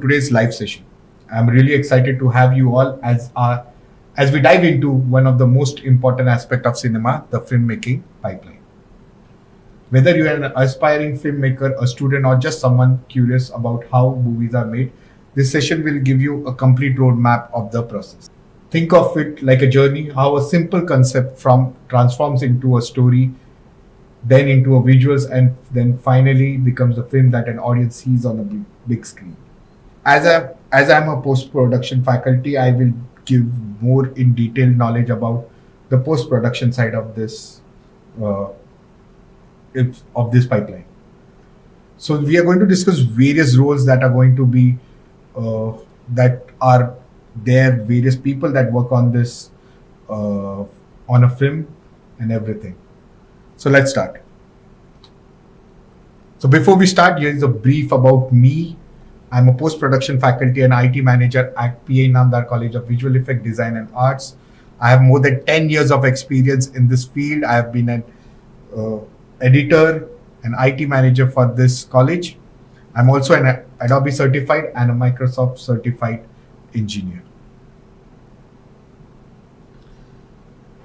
today's live session. I'm really excited to have you all as we dive into one of the most important aspects of cinema, the filmmaking pipeline. Whether you're an aspiring filmmaker, a student, or just someone curious about how movies are made, this session will give you a complete roadmap of the process. Think of it like a journey, how a simple concept from transforms into a story, then into a visuals, and then finally becomes a film that an audience sees on a big screen. As I'm a post-production faculty, I will give more in detailed knowledge about the post-production side of uh, this pipeline. So we are going to discuss various roles that are going to be that are there, various people that work on this on a film and everything. So let's start. So before we start, here is a brief about me. I'm a post-production faculty and IT manager at PA Inamdar College of Visual Effect Design and Arts. I have more than 10 years of experience in this field. I have been an editor and IT manager for this college. I'm also an Adobe certified and a Microsoft certified engineer.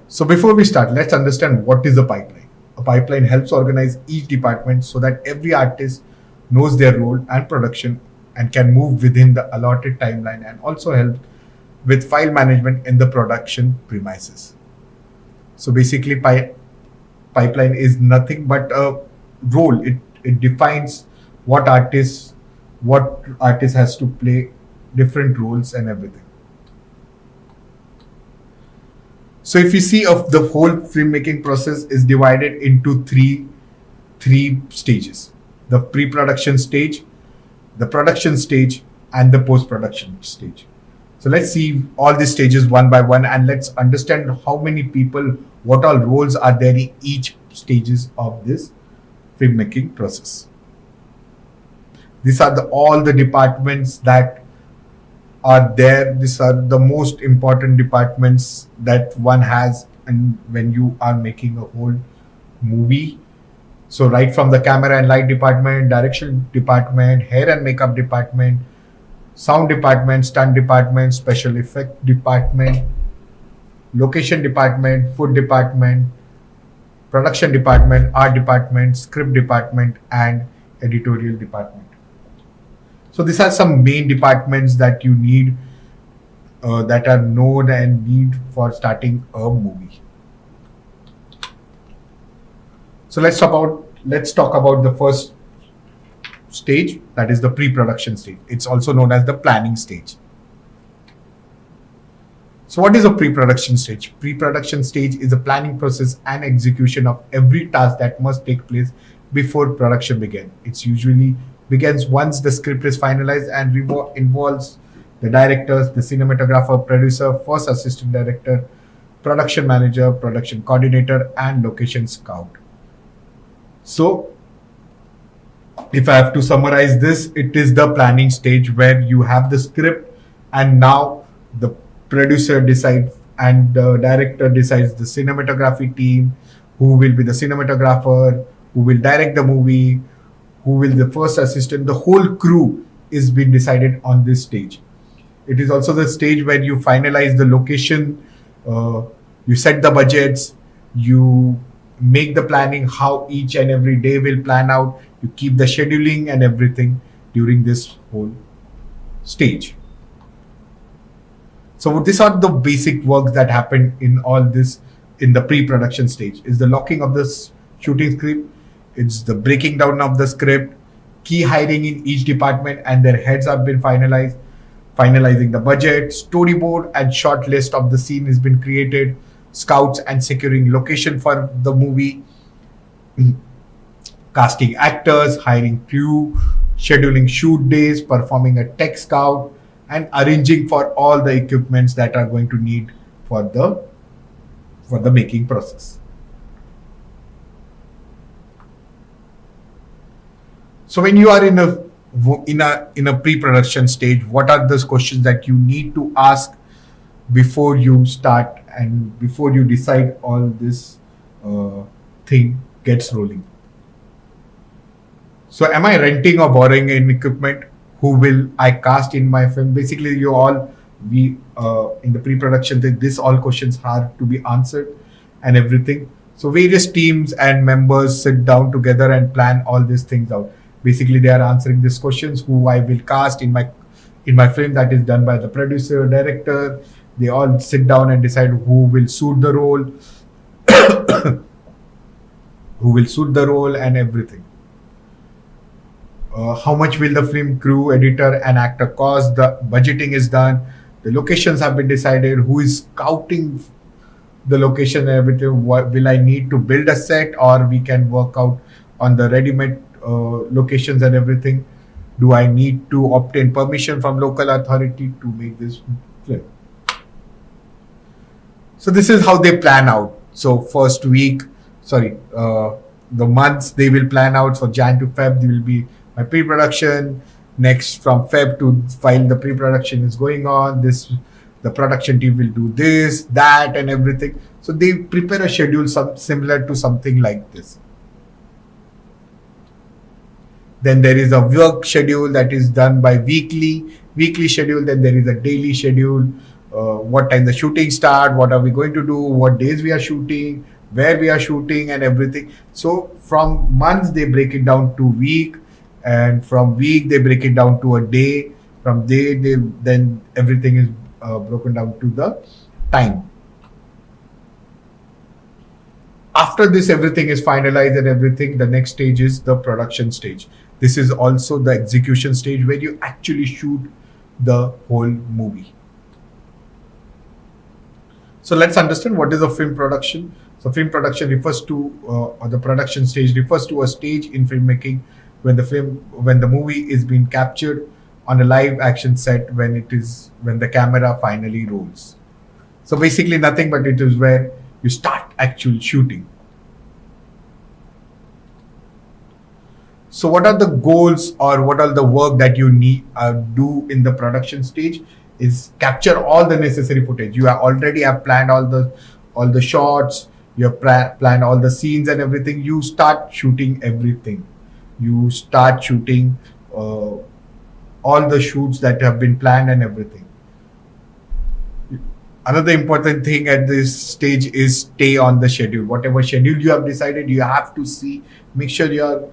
So before we start, let's understand what is a pipeline. A pipeline helps organize each department so that every artist knows their role and production and can move within the allotted timeline, and also help with file management in the production premises. So basically, pipeline is nothing but a role. It defines what artist has to play different roles and everything. So if you see of the whole filmmaking process is divided into three stages: the pre-production stage, the production stage, and the post-production stage. So let's see all these stages one by one, and let's understand how many people, what all roles are there in each stages of this filmmaking process. These are all the departments that are there. These are the most important departments that one has, and when you are making a whole movie. So right from the camera and light department, direction department, hair and makeup department, sound department, stunt department, special effect department, location department, food department, production department, art department, script department, and editorial department. So these are some main departments that you need, that are known and need for starting a movie. So let's talk about the first stage, that is the pre-production stage. It's also known as the planning stage. So what is a pre-production stage? Pre-production stage is the planning process and execution of every task that must take place before production begins. It usually begins once the script is finalized and involves the directors, the cinematographer, producer, first assistant director, production manager, production coordinator, and location scout. So if I have to summarize this, it is the planning stage where you have the script, and now the producer decides and the director decides the cinematography team, who will be the cinematographer, who will direct the movie, who will the first assistant. The whole crew is being decided on this stage. It is also the stage where you finalize the location, you set the budgets, you make the planning how each and every day will plan out, you keep the scheduling and everything during this whole stage. So these are the basic works that happen in all this in the pre-production stage. Is the locking of the shooting script, it's the breaking down of the script, key hiring in each department and their heads have been finalized, finalizing the budget, storyboard and short list of the scene has been created, scouts and securing location for the movie, casting actors, hiring crew, scheduling shoot days, performing a tech scout, and arranging for all the equipments that are going to need for the making process. So when you are in a pre-production stage, what are those questions that you need to ask before you start and before you decide all this thing gets rolling? So am I renting or borrowing an equipment? who will I cast in my film. Basically, you all we in the pre-production this all questions are to be answered and everything. So various teams and members sit down together and plan all these things out. Basically, they are answering these questions: who I will cast in my film, that is done by the producer, director. They all sit down and decide who will suit the role, who will suit the role and everything. How much will the film crew, editor, and actor cost? The budgeting is done. The locations have been decided. Who is scouting the location and everything? What will I need to build a set, or we can work out on the ready-made locations and everything? Do I need to obtain permission from local authority to make this film? So this is how they plan out. So first week, the months they will plan out. For Jan to Feb, there will be my pre-production. Next, from Feb to while the pre-production is going on, the production team will do this, that, and everything. So they prepare a schedule similar to something like this. Then there is a work schedule that is done by weekly schedule. Then there is a daily schedule. What time the shooting start, what are we going to do, what days we are shooting, where we are shooting, and everything. So from months they break it down to week, and from week they break it down to a day. From day then everything is broken down to the time. After this everything is finalized and everything, the next stage is the production stage. This is also the execution stage where you actually shoot the whole movie. So let's understand what is a film production. So film production refers to, or the production stage refers to a stage in filmmaking when the movie is being captured on a live action set when the camera finally rolls. So basically nothing but it is where you start actual shooting. So what are the goals or what are the work that you need do in the production stage? Is capture all the necessary footage. You already have planned all the shots. You have planned all the scenes and everything. You start shooting everything. You start shooting all the shoots that have been planned and everything. Another important thing at this stage is stay on the schedule. Whatever schedule you have decided, you have to make sure you are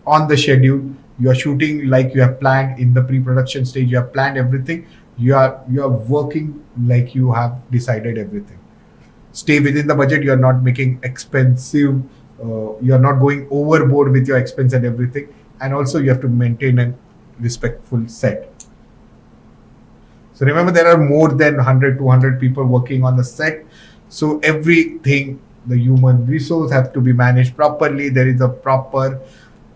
on the schedule. You are shooting like you have planned in the pre-production stage. You have planned everything. You are working like you have decided everything. Stay within the budget. You are not making expensive. You are not going overboard with your expense and everything. And also you have to maintain a respectful set. So remember, there are more than 100, 200 people working on the set. So everything, the human resource have to be managed properly. There is a proper,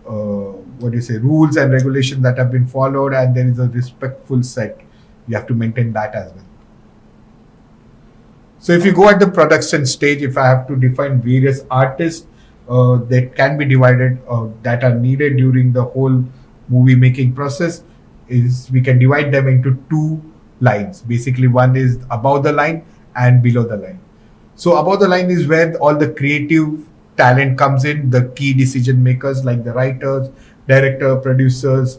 rules and regulations that have been followed, and there is a respectful set. You have to maintain that as well. So if you go at the production stage, if I have to define various artists that can be divided, that are needed during the whole movie making process, is we can divide them into two lines. Basically, one is above the line and below the line. So above the line is where all the creative talent comes in, the key decision makers like the writers, director, producers,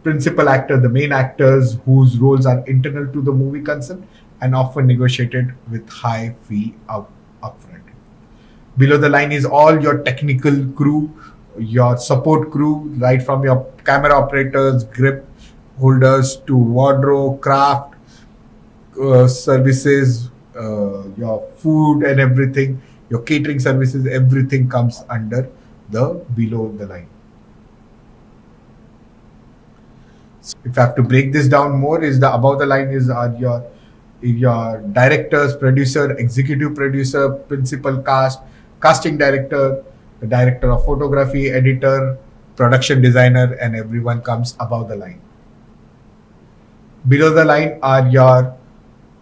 principal actor, the main actors whose roles are internal to the movie concept and often negotiated with high fee upfront. Below the line is all your technical crew, your support crew, right from your camera operators, grip holders to wardrobe, craft services, your food and everything, your catering services, everything comes under the below the line. So if I have to break this down more, is the above the line is your directors, producer, executive producer, principal cast, casting director, the director of photography, editor, production designer, and everyone comes above the line. Below the line are your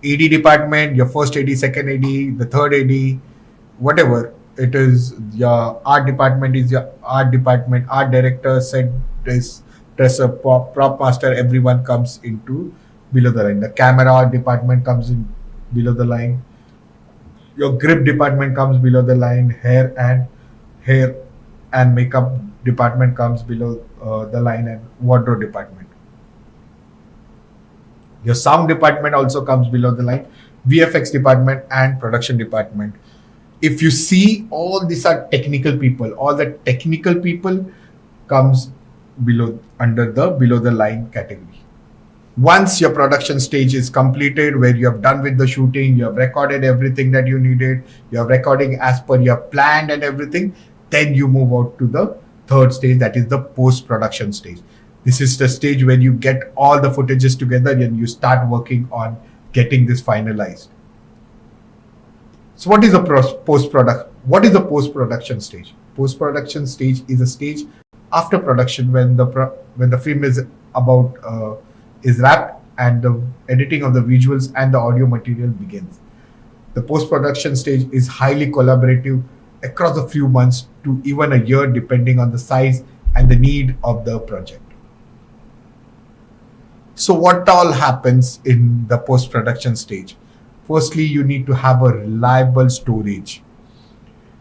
AD department, your first AD, second AD, the third AD, whatever it is. Your art department is your art department, art director, set dresser, prop master, everyone comes into below the line. The camera department comes in below the line. Your grip department comes below the line. Hair and makeup department comes below the line, and wardrobe department. Your sound department also comes below the line, VFX department and production department. If you see, all these are technical people. All the technical people comes under the below the line category. Once your production stage is completed, where you have done with the shooting, you have recorded everything that you needed, you are recording as per your plan and everything, then you move out to the third stage, that is the post-production stage. This is the stage where you get all the footages together and you start working on getting this finalized. So what is a post-production stage? Post-production stage is a stage after production, when the film is wrapped and the editing of the visuals and the audio material begins. The post-production stage is highly collaborative across a few months to even a year, depending on the size and the need of the project. So what all happens in the post-production stage? Firstly, you need to have a reliable storage.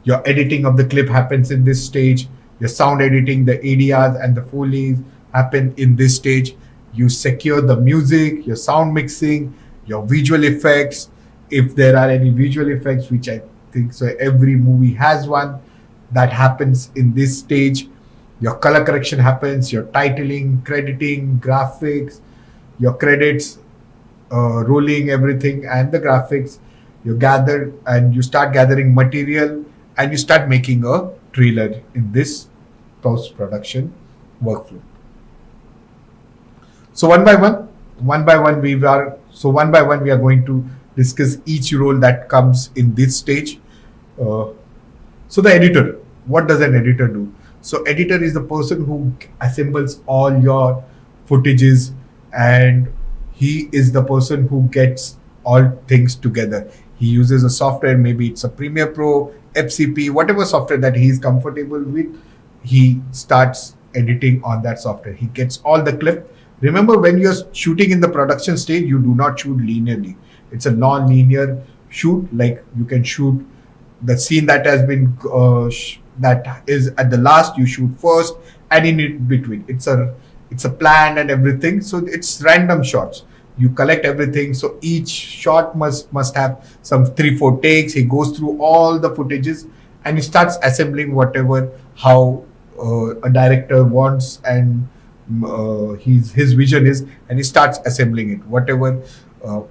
Your editing of the clip happens in this stage. Your sound editing, the ADRs and the Foleys happen in this stage. You secure the music, your sound mixing, your visual effects. If there are any visual effects, which I think so every movie has one, that happens in this stage. Your color correction happens, your titling, crediting, graphics, your credits, rolling everything and the graphics. You gather and you start gathering material and you start making a trailer in this post-production workflow. So one by one we are going to discuss each role that comes in this stage. So the editor, what does an editor do? So editor is the person who assembles all your footages, and he is the person who gets all things together. He uses a software, maybe it's a Premiere Pro, FCP, whatever software that he is comfortable with. He starts editing on that software. He gets all the clip. Remember, when you're shooting in the production stage, you do not shoot linearly. It's a non-linear shoot. Like, you can shoot the scene that has been that is at the last, you shoot first, and in between it's a plan and everything. So it's random shots. You collect everything. So each shot must have some 3-4 takes. He goes through all the footages and he starts assembling whatever how a director wants and his vision is, and he starts assembling it. Whatever.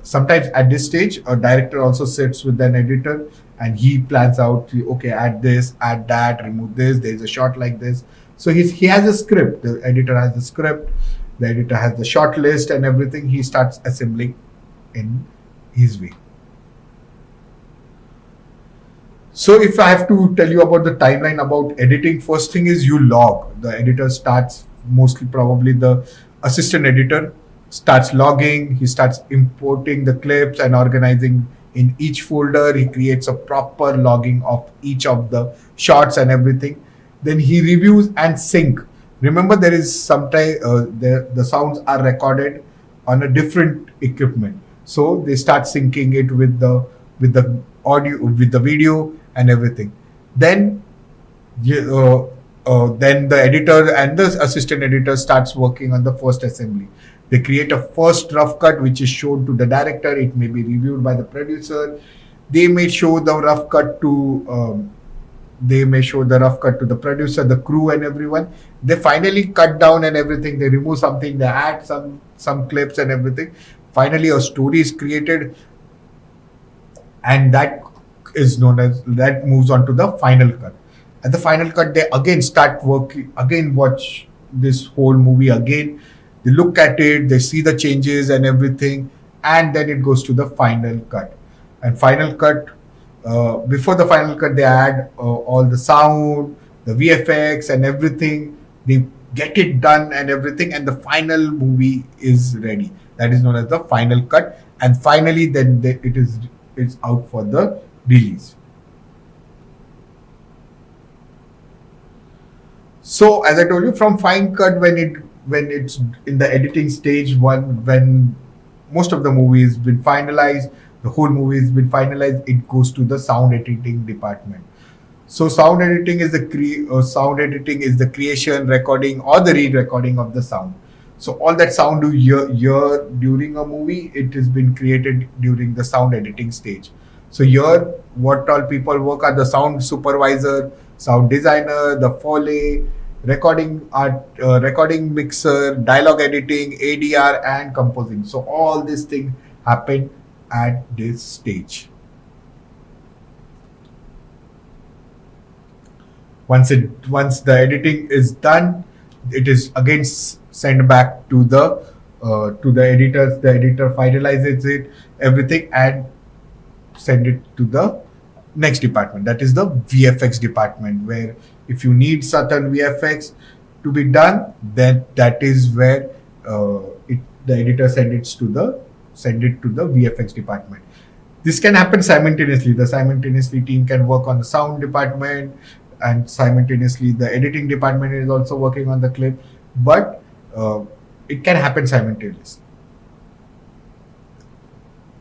Sometimes at this stage, a director also sits with an editor and he plans out. Okay, add this, add that, remove this. There's a shot like this. So he has a script. The editor has the script. The editor has the shot list and everything. He starts assembling in his way. So if I have to tell you about the timeline about editing, first thing is you log. The editor starts, mostly probably the assistant editor starts logging. He starts importing the clips and organizing in each folder. He creates a proper logging of each of the shots and everything. Then he reviews and sync. Remember, there is sometimes the sounds are recorded on a different equipment, so they start syncing it with the audio, with the video and everything. Then then the editor and the assistant editor starts working on the first assembly. They create a first rough cut which is shown to the director. It may be reviewed by the producer. They may show the rough cut to the producer, the crew and everyone. They finally cut down and everything. They remove something, they add some clips and everything. Finally a story is created, and that moves on to the final cut. At the final cut, they again start working, again watch this whole movie again. They look at it, they see the changes and everything, and then it goes to the final cut. And final cut, before the final cut, they add all the sound, the VFX and everything. They get it done and everything, and the final movie is ready. That is known as the final cut. And finally, then it's out for the release. So as I told you, from fine cut, when it's in the editing stage, when most of the movie has been finalized, the whole movie has been finalized, it goes to the sound editing department. So sound editing is the creation, recording, or the re-recording of the sound. So all that sound you hear during a movie, it has been created during the sound editing stage. So here, what all people work are the sound supervisor, sound designer, the Foley, recording art, recording mixer, dialogue editing, ADR, and composing. So all these things happen at this stage. Once the editing is done, it is again sent back to the editors. The editor finalizes it, everything, and send it to the next department, that is the VFX department, where if you need certain VFX to be done, then that is where the editor send it to the VFX department. This can happen simultaneously. The simultaneously team can work on the sound department, and simultaneously the editing department is also working on the clip, but it can happen simultaneously.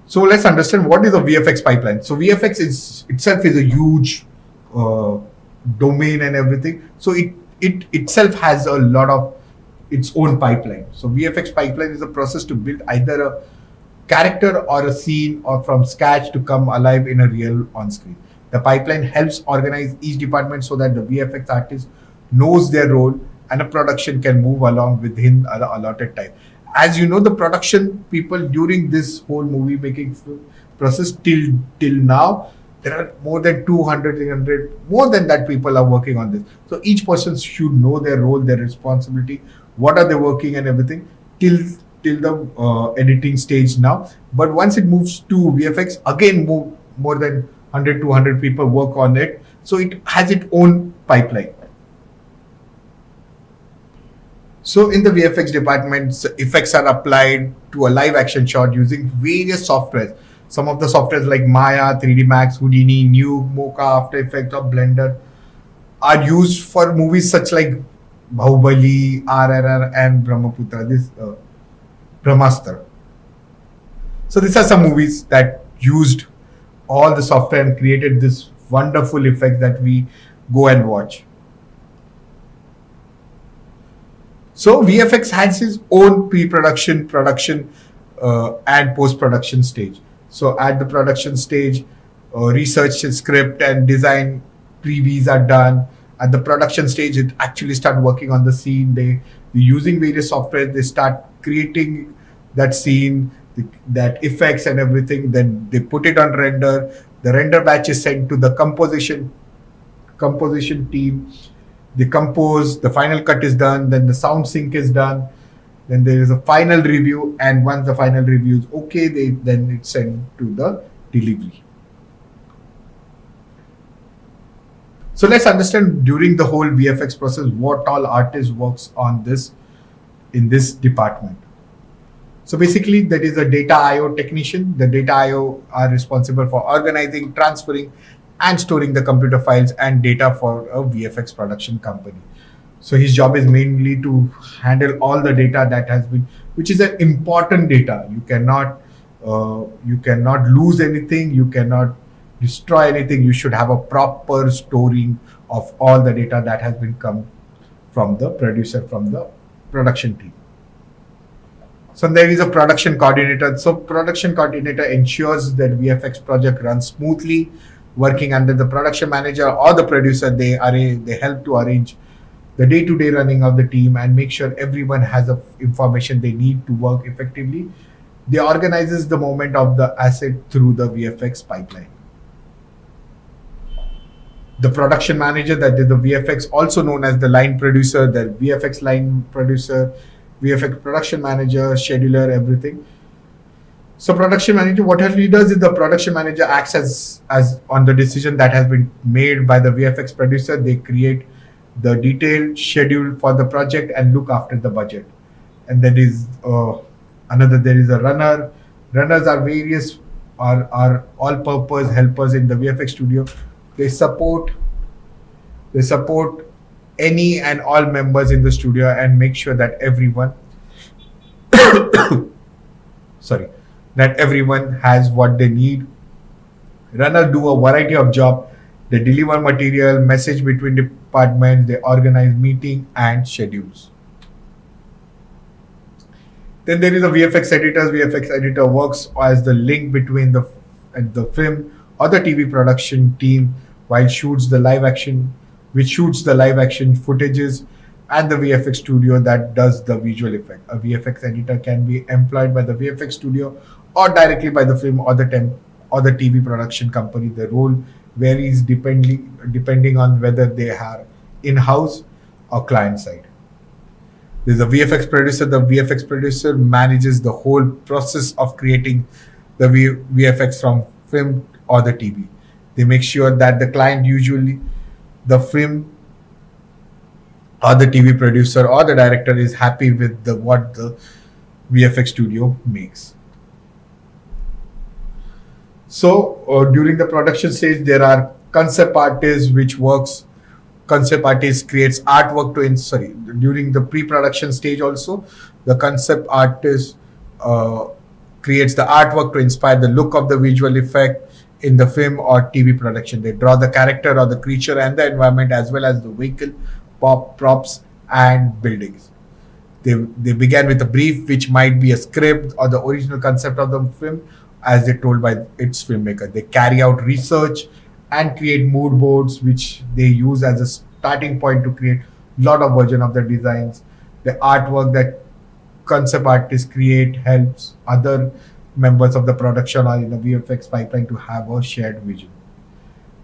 So let's understand what is a VFX pipeline. So VFX is itself is a huge domain and everything. So it itself has a lot of its own pipeline. So VFX pipeline is a process to build either a character or a scene or from scratch to come alive in a real on screen. The pipeline helps organize each department so that the VFX artist knows their role and a production can move along within an allotted time. As you know, the production people during this whole movie making process till now, there are more than 200, 300, more than that people are working on this. So each person should know their role, their responsibility, what are they working and everything till the editing stage now. But once it moves to VFX, again more than 100, 200 people work on it. So it has its own pipeline. So in the VFX department, effects are applied to a live action shot using various softwares. Some of the softwares like Maya, 3D Max, Houdini, Nuke, Mocha, After Effects, or Blender are used for movies such like Bahubali, RRR, and Brahmaputra. Brahmastra. So these are some movies that used all the software and created this wonderful effect that we go and watch. So VFX has its own pre-production, production, and post-production stage. So at the production stage, research, script, and design previews are done. At the production stage, it actually start working on the scene. They using various software. They start creating that scene, that effects and everything. Then they put it on render. The render batch is sent to the composition team. They compose, the final cut is done, then the sound sync is done, then there is a final review, and once the final review is okay, then it's sent to the delivery. So let's understand during the whole VFX process what all artist works on this in this department. So basically, that is a data IO technician. The data IO are responsible for organizing, transferring, and storing the computer files and data for a VFX production company. So his job is mainly to handle all the data that has been, which is an important data. You cannot lose anything. You cannot destroy anything. You should have a proper storing of all the data that has been come from the producer, from the production team. So there is a production coordinator. So production coordinator ensures that VFX project runs smoothly. Working under the production manager or the producer, they help to arrange the day-to-day running of the team and make sure everyone has the information they need to work effectively. They organizes the movement of the asset through the VFX pipeline. The production manager, that is the VFX, also known as the line producer, the VFX line producer, VFX production manager, scheduler, everything. So production manager, what he does is the production manager acts as on the decision that has been made by the VFX producer. They create the detailed schedule for the project and look after the budget. And there is there is a runner. Runners are various are all-purpose helpers in the VFX studio. They support any and all members in the studio and make sure that everyone that everyone has what they need. Runners do a variety of jobs. They deliver material, message between departments, they organize meeting and schedules. Then there is a VFX editors. VFX editor works as the link between the film or the TV production team while shoots the live action, which shoots the live action footages, and the VFX studio that does the visual effect. A VFX editor can be employed by the VFX studio or directly by the film or the TV production company. The role varies depending on whether they are in-house or client side. There's a VFX producer. The VFX producer manages the whole process of creating the VFX from film or the TV. They make sure that the client, usually the film or the TV producer or the director, is happy with what the VFX studio makes. So during the production stage, there are concept artists, which works. Concept artist creates artwork during the pre-production stage also, the concept artist creates the artwork to inspire the look of the visual effect in the film or TV production. They draw the character or the creature and the environment as well as the vehicle, props and buildings. They began with a brief, which might be a script or the original concept of the film as they told by its filmmaker. They carry out research and create mood boards, which they use as a starting point to create a lot of version of the designs. The artwork that concept artists create helps other members of the production or in the VFX pipeline to have a shared vision.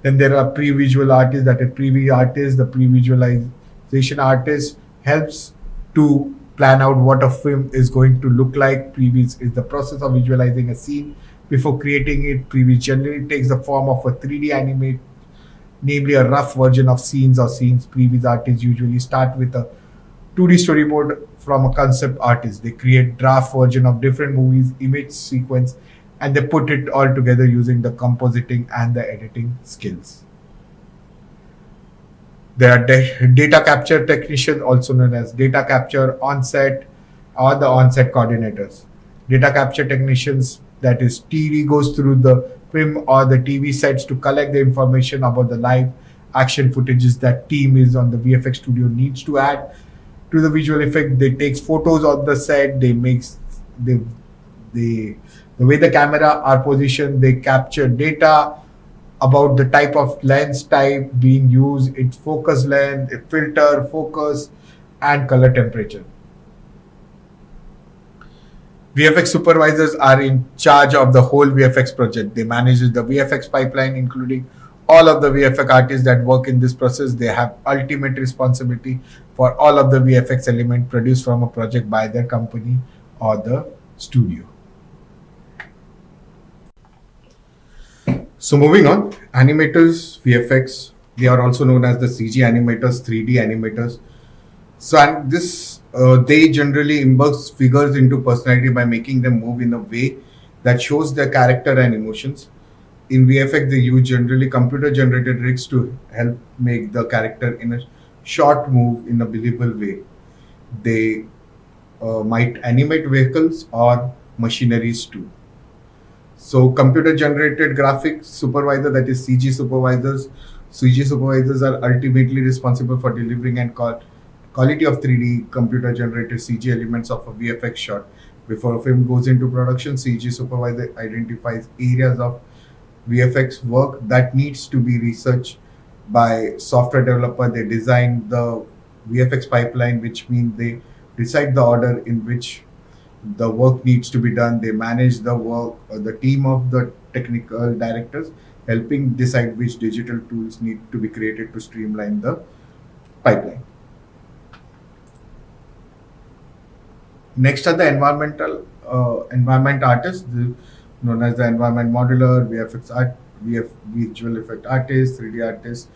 Then there are pre-visual artists, that are preview artists. The pre-visualization artist helps to plan out what a film is going to look like. Previews is the process of visualizing a scene before creating it. Preview generally takes the form of a 3D animate, namely a rough version of scenes or scenes. Previews artists usually start with a 2D storyboard from a concept artist. They create draft version of different movies, image sequence, and they put it all together using the compositing and the editing skills. There are data capture technicians, also known as data capture on-set or the on-set coordinators. Data capture technicians, that is TD, goes through the film or the TV sets to collect the information about the live action footages that team is on the VFX studio needs to add to the visual effect. They takes photos of the set. They the way the camera are positioned. They capture data about the type of lens type being used, its focus length, its filter, focus, and color temperature. VFX supervisors are in charge of the whole VFX project. They manage the VFX pipeline, including all of the VFX artists that work in this process. They have ultimate responsibility for all of the VFX element produced from a project by their company or the studio. So moving on, animators, VFX, they are also known as the CG animators, 3D animators. So and this they generally immerse figures into personality by making them move in a way that shows their character and emotions. In VFX, they use generally computer generated rigs to help make the character in a short move in a believable way. They might animate vehicles or machineries too. So computer generated graphics supervisor, that is CG supervisors. CG supervisors are ultimately responsible for delivering and quality of 3D computer generated CG elements of a VFX shot. Before a film goes into production, CG supervisor identifies areas of VFX work that needs to be researched by software developer. They design the VFX pipeline, which means they decide the order in which the work needs to be done. They manage the work, the team of the technical directors, helping decide which digital tools need to be created to streamline the pipeline. Next are the environment artists, known as the environment modeler, VFX art, visual effect artists, 3D artists.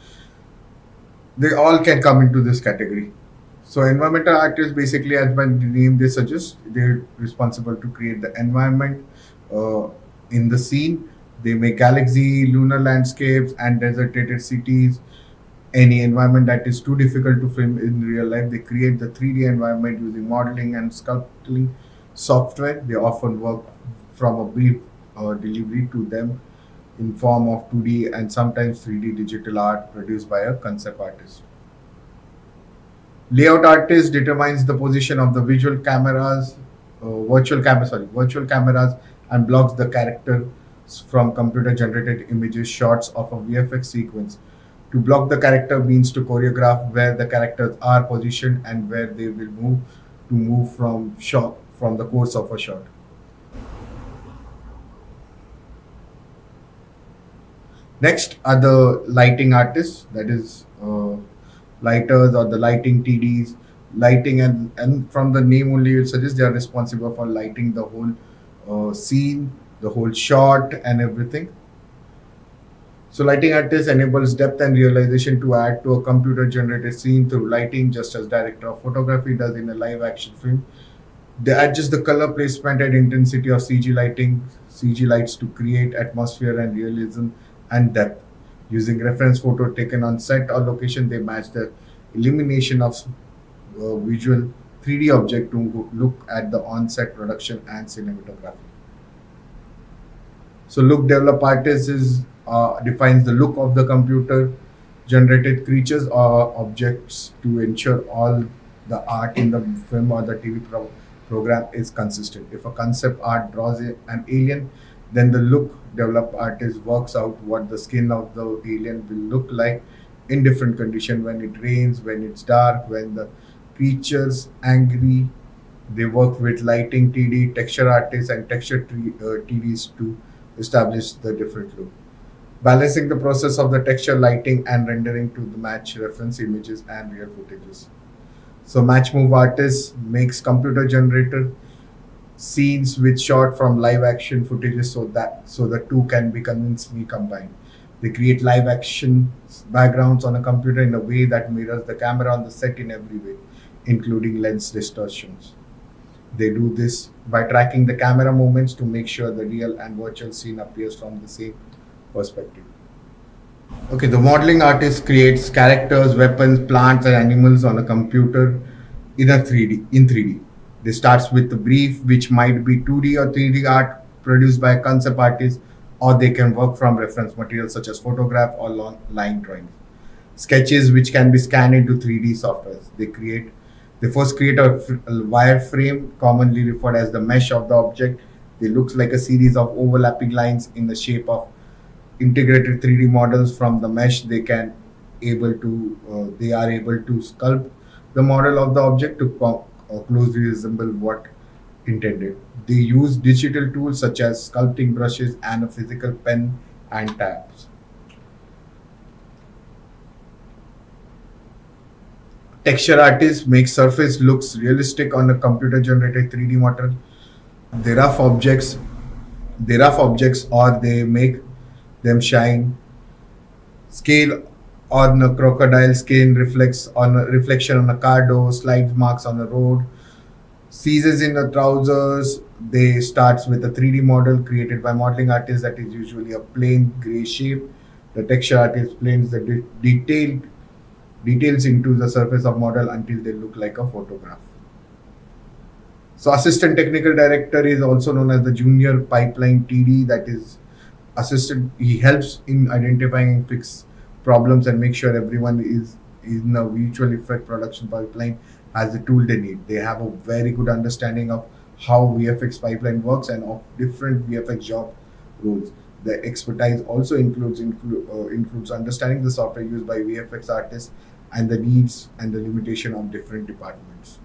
They all can come into this category. So environmental artists, basically, as by the name they suggest, they're responsible to create the environment in the scene. They make galaxy, lunar landscapes, and deserted cities. Any environment that is too difficult to film in real life, they create the 3D environment using modeling and sculpting software. They often work from a brief delivery to them in form of 2D and sometimes 3D digital art produced by a concept artist. Layout artist determines the position of the visual cameras virtual cameras and blocks the characters from computer generated images shots of a VFX sequence. To block the character means to choreograph where the characters are positioned and where they will move from the course of a shot. Next are the lighting artists, that is lighters or the lighting TDs. Lighting and from the name only it suggests they are responsible for lighting the whole scene, the whole shot, and everything. So lighting artist enables depth and realization to add to a computer generated scene through lighting, just as director of photography does in a live action film. They adjust the color placement and intensity of CG lights to create atmosphere and realism and depth. Using reference photo taken on set or location, they match the illumination of visual 3D object to look at the on-set production and cinematography. So look develop artist is defines the look of the computer generated creatures or objects to ensure all the art in the film or the program is consistent. If a concept art draws an alien, then the look develop artist works out what the skin of the alien will look like in different condition, when it rains, when it's dark, when the creatures angry. They work with lighting TD, texture artists, and TDs to establish the different look. Balancing the process of the texture, lighting, and rendering to the match reference images and real footages. So match move artist makes computer generated scenes with shot from live action footages so the two can be convincingly combined. They create live action backgrounds on a computer in a way that mirrors the camera on the set in every way, including lens distortions. They do this by tracking the camera movements to make sure the real and virtual scene appears from the same perspective. Okay, the modeling artist creates characters, weapons, plants, and animals on a computer in 3D. They starts with the brief, which might be 2D or 3D art produced by a concept artist, or they can work from reference materials such as photograph or line drawings. Sketches, which can be scanned into 3D software. They first create a wireframe, commonly referred as the mesh of the object. They looks like a series of overlapping lines in the shape of integrated 3D models. From the mesh. They are able to sculpt the model of the object to closely resemble what intended. They use digital tools such as sculpting brushes and a physical pen and tabs. Texture artists make surface looks realistic on a computer generated 3D model. They rough objects, or they make them shine. Scale on a crocodile skin reflects on a reflection on a car door, slide marks on a road. Seizes in the trousers. They starts with a 3D model created by modeling artists that is usually a plain gray shape. The texture artist planes the details into the surface of model until they look like a photograph. So assistant technical director is also known as the junior pipeline TD. That is assistant. He helps in identifying and fix problems and make sure everyone is in a visual effect production pipeline has the tool they need. They have a very good understanding of how VFX pipeline works and of different VFX job roles. The expertise also includes understanding the software used by VFX artists and the needs and the limitation of different departments.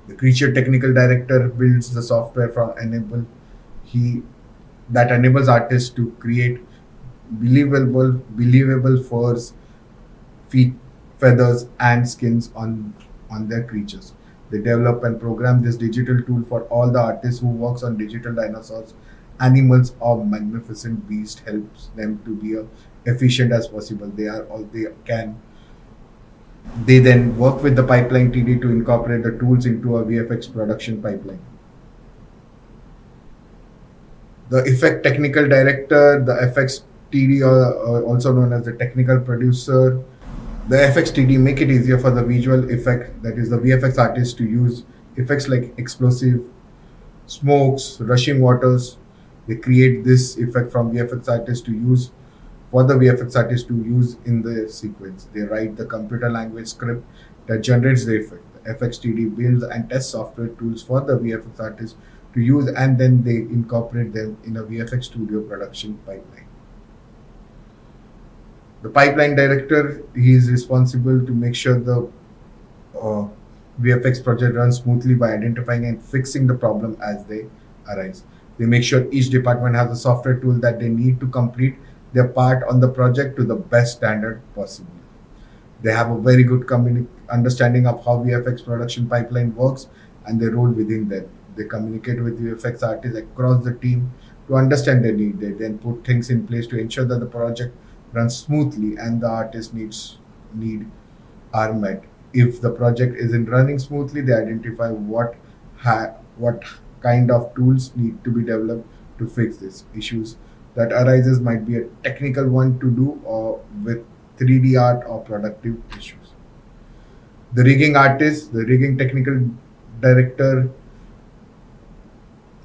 The creature technical director builds the software he that enables artists to create believable furs, feet, feathers, and skins on their creatures. They develop and program this digital tool for all the artists who works on digital dinosaurs, animals, or magnificent beast. Helps them to be efficient as possible. They then work with the pipeline TD to incorporate the tools into a VFX production pipeline. The effect technical director, the FX TD, or also known as the technical producer. The FX TD make it easier for the visual effect, that is the VFX artist, to use effects like explosive, smokes, rushing waters. They create this effect from VFX artists to use for the VFX artist to use in the sequence. They write the computer language script that generates the effect. FXTD builds and tests software tools for the VFX artists to use, and then they incorporate them in a VFX studio production pipeline. The pipeline director, he is responsible to make sure the uh, VFX project runs smoothly by identifying and fixing the problem as they arise. They make sure each department has the software tool that they need to complete their part on the project to the best standard possible. They have a very good understanding of how VFX production pipeline works and their role within that. They communicate with VFX artists across the team to understand their need. They then put things in place to ensure that the project runs smoothly and the artist need are met. If the project isn't running smoothly, they identify what kind of tools need to be developed to fix these issues that arises might be a technical one to do or with 3D art or productive issues. The rigging artist, the rigging technical director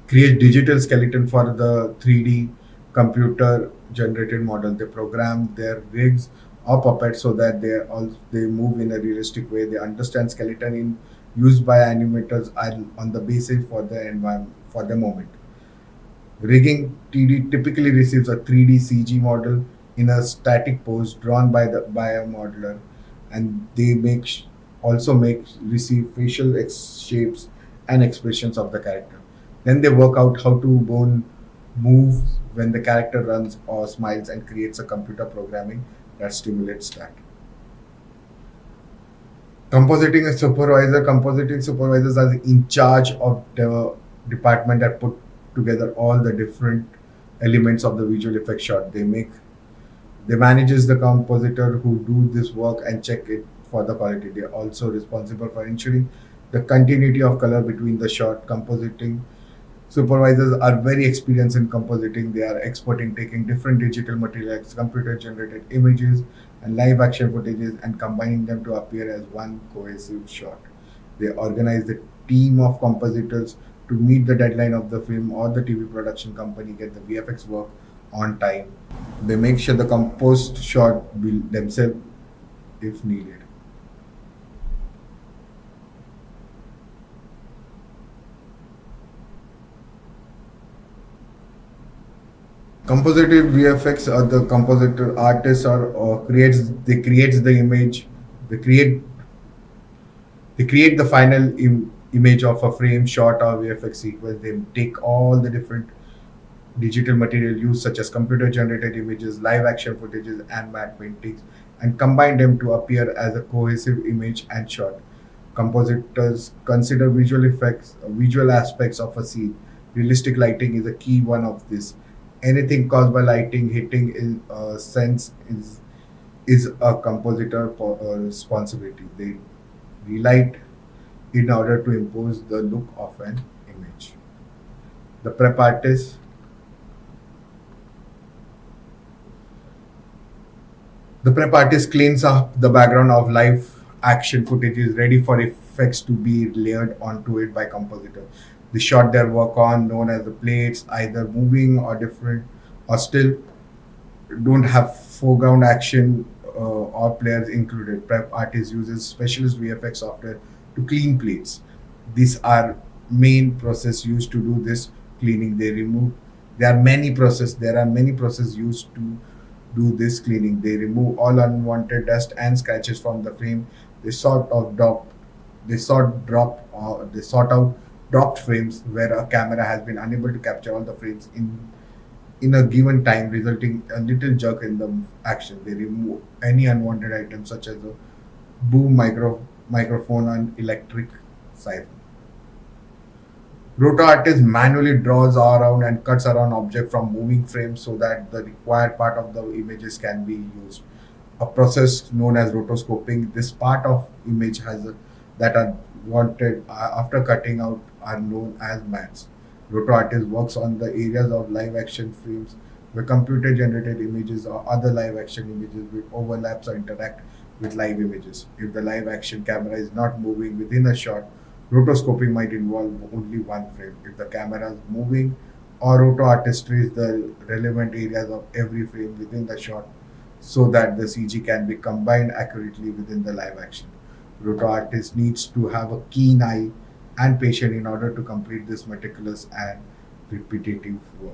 create digital skeleton for the 3D computer generated model. They program their rigs or puppets so that they move in a realistic way. They understand skeleton in used by animators and on the basis for the environment for the moment. Rigging TD typically receives a 3D CG model in a static pose drawn by a modeler, and they also make receive facial shapes and expressions of the character. Then they work out how to move when the character runs or smiles and creates a computer programming that stimulates that. Compositing supervisors are in charge of the department that put together all the different elements of the visual effect shot. They manages the compositor who do this work and check it for the quality. They are also responsible for ensuring the continuity of color between the shot. Compositing supervisors are very experienced in compositing. They are expert in taking different digital materials, computer generated images, and live action footages and combining them to appear as one cohesive shot. They organize the team of compositors to meet the deadline of the film or the TV production company get the VFX work on time. They make sure the composed shot will themselves if needed. Compositive VFX or the compositor artist or creates the image. They create they create the final image of a frame, shot, or VFX sequence. They take all the different digital material used, such as computer generated images, live action footages, and matte paintings, and combine them to appear as a cohesive image and shot. Compositors consider visual effects, visual aspects of a scene. Realistic lighting is a key one of this. Anything caused by lighting hitting in sense is a compositor responsibility. They relight in order to impose the look of an image. The prep artist. The prep artist cleans up the background of live action footage is ready for effects to be layered onto it by compositor. They shot their work on, known as the plates, either moving or different, or still don't have foreground action or players included. Prep artist uses specialist VFX software to clean plates. These are main process used to do this cleaning. There are many process used to do this cleaning. They remove all unwanted dust and scratches from the frame. They sort of drop they sort out dropped frames where a camera has been unable to capture all the frames in a given time, resulting a little jerk in the action. They remove any unwanted items such as a boom microphone and electric siren. Roto artist manually draws around and cuts around object from moving frames so that the required part of the images can be used. A process known as rotoscoping. This part of image that are wanted after cutting out are known as mats. Roto artist works on the areas of live action frames where computer generated images or other live action images will overlaps or interact with live images. If the live action camera is not moving within a shot, rotoscoping might involve only one frame. If the camera is moving, or roto artist traces the relevant areas of every frame within the shot so that the CG can be combined accurately within the live action. Roto artist needs to have a keen eye and patience in order to complete this meticulous and repetitive work.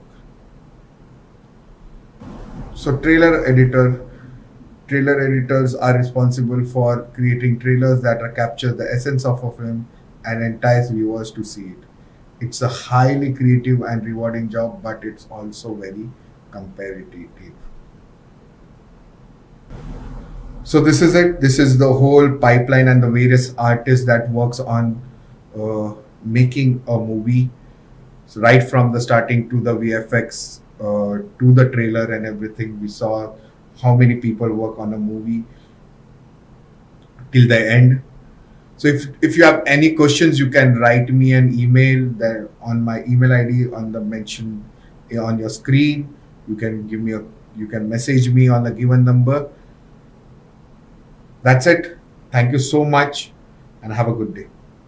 So trailer editors are responsible for creating trailers that capture the essence of a film and entice viewers to see it. It's a highly creative and rewarding job, but it's also very competitive. So this is it. This is the whole pipeline and the various artists that works on making a movie. So right from the starting to the VFX, to the trailer and everything, we saw how many people work on a movie till the end. So if you have any questions, you can write me an email there on my email ID on the mention on your screen. You can message me on the given number. That's it. Thank you so much and have a good day.